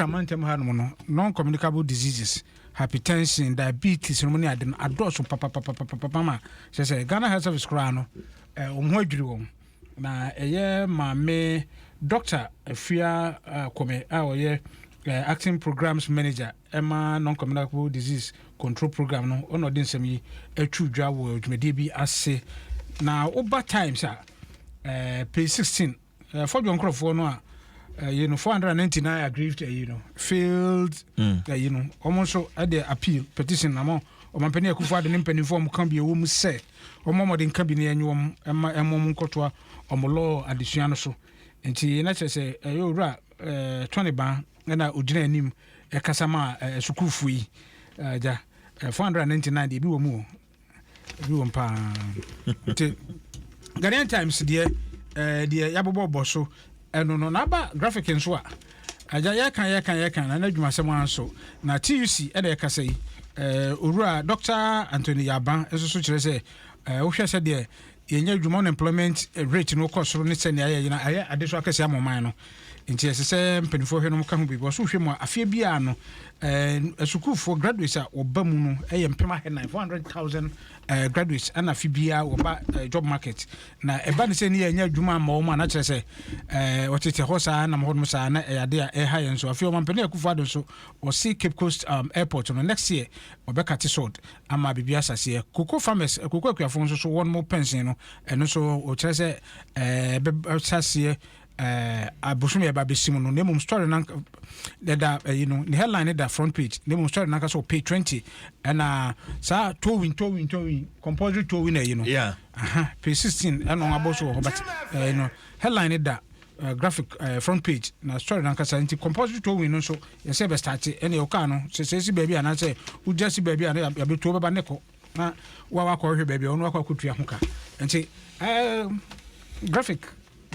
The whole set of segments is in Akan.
Amantem Hanumono, non-communicable diseases, hypertension, diabetes, and many adults, papa. She said, Ghana Health Service Crano, Umhodrum. Na my me doctor, Fia Kome, our acting programs manager, Emma non-communicable disease control program, no, or not semi, a true job with maybe as say. Now, over time, sir, page 16, for your microphone. 499 aggrieved, failed, almost at the appeal petition. Or my penny Kufa, the name form can be a woman say, or more than can be any woman, and Mom Cotua, or Molo additional so. And she say, you ra 20 bar, and I would name a Casama, a Sukufui, 499, the Boo Moo. Ghanaian Times, dear Yabobo Bosso. No naba graphic nso aja ya kan na adwuma sem so na TUC e dey ka sei owura Dr. Anthony Yaban eso so kire say wo hwese de yenya adwuma unemployment rate no cost ro ne se ne aye na aye adeso akase amoman no nti ese mpenifo hwe no ka ho bi bo so hwe mu afia bia no esukufo graduates a oba mu no eye mpema he 900,000 graduates ana fibia oba job market na eba ne se ne yenya adwuma ma o ma na kire se otete hosa na mo sa na yade a ha yen so afia o mpene akufo ado so o see Cape Coast airport no next year obeka tisod ama bibia asase koko farmers koko akuafo so one more pension no eno so o kire se asase abusumi eba besimu no name story na that the headline that front page name story na so page 20 and sa towing compulsory towing yeah page 16 and on about so but headline that graphic front page na story na kasa nti compulsory towing no so you say be start any oka no say baby and say u just baby and ya be to beba neko na wa ko hwe baby onu akwa kutua hoka nti graphic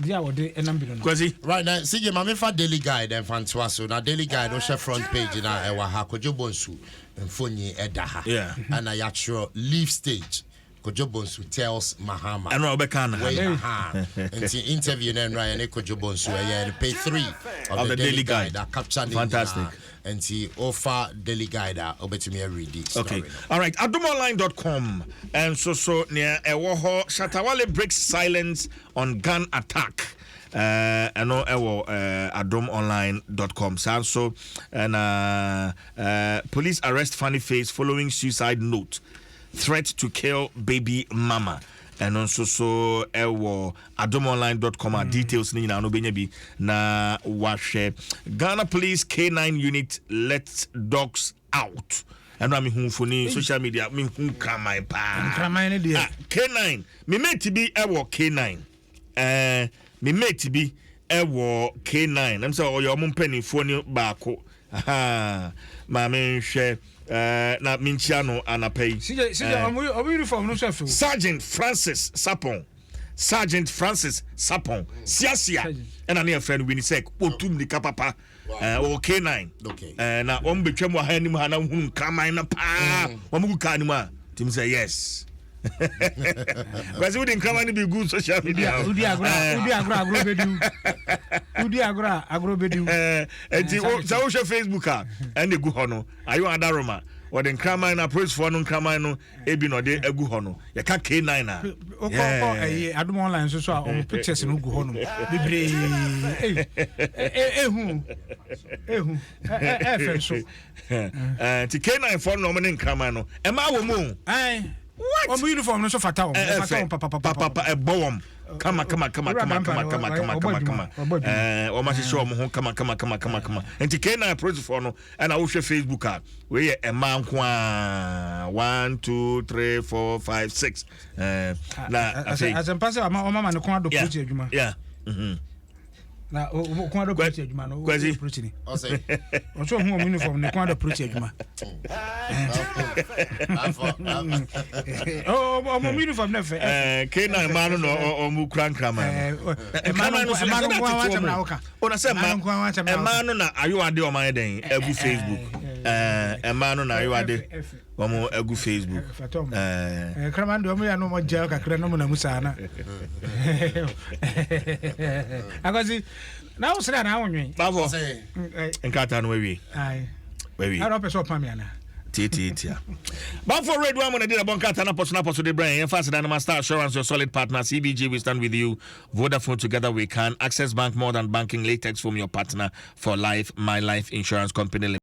dia wode enambilo Kwasi right now see mama fa daily guide and fantoa so na daily guide o share front page na e wa ha Kojobonsu mfonyi edaha and I actually leave stage Kojobonsu tells Mahama and Obeka na and interview na right Kojobonsu and page 3 of the daily guide that captured fantastic and see offer daily guide obetumi read this okay all right adumonline.com and so near ewo Shatawale breaks silence on gun attack and adumonline.com so and police arrest Funny Face following suicide note threat to kill baby mama and also adumonline.com details ni na no benya bi na wahwe Ghana Police K9 unit lets dogs out and I mean phone social media me hu kramai pa kramai ne K9 me mate bi K9 me mate bi K9 am say oyo mo mpanifo ni baako ma me hwe na minchiano anapay uniform no chef Sergeant Francis Sapon siasia and an friend when he said otum ni kapapa K9 na betwam wa hanim ha na hu kama na pa omu ka ni ma tim say yes because we didn't come and be good social media udi agro bedu so Facebook and the go hono ayo adaroma or the crama na praise for no crama no ebi no de egu hono ye ka K9 na adum online so o pictures no gu hono bibre ehu so ti K9 for no me crama no e ma wo mu what uniform no so fata papa e bowom kama o ma show mo ho kama enti K9 praise for no and I will share Facebook we e ma nko 1 2 3 4 5 6 na as em pass o mama no kon adoption adwuma na o kon adoption adwuma no approach ni o say o so hu uniform no kon adoption adwuma o mo uniform na fe K9 man no o mu krankrama man ona say man no na ayo ade o man den egu Facebook Emma no na you ade omo egu Facebook kraman do mo ya no mo gel kakra no mo na musa na agozi na wo sra na wonwe bavo enkata no we we I don't person pamiana Titia. But for Red One, I did a bonkata na posto de brain. And fast Dynamo Star Assurance, your solid partner. CBG, we stand with you. Vodafone, together we can. Access Bank, more than banking. Latex from your partner for life. My Life Insurance Company.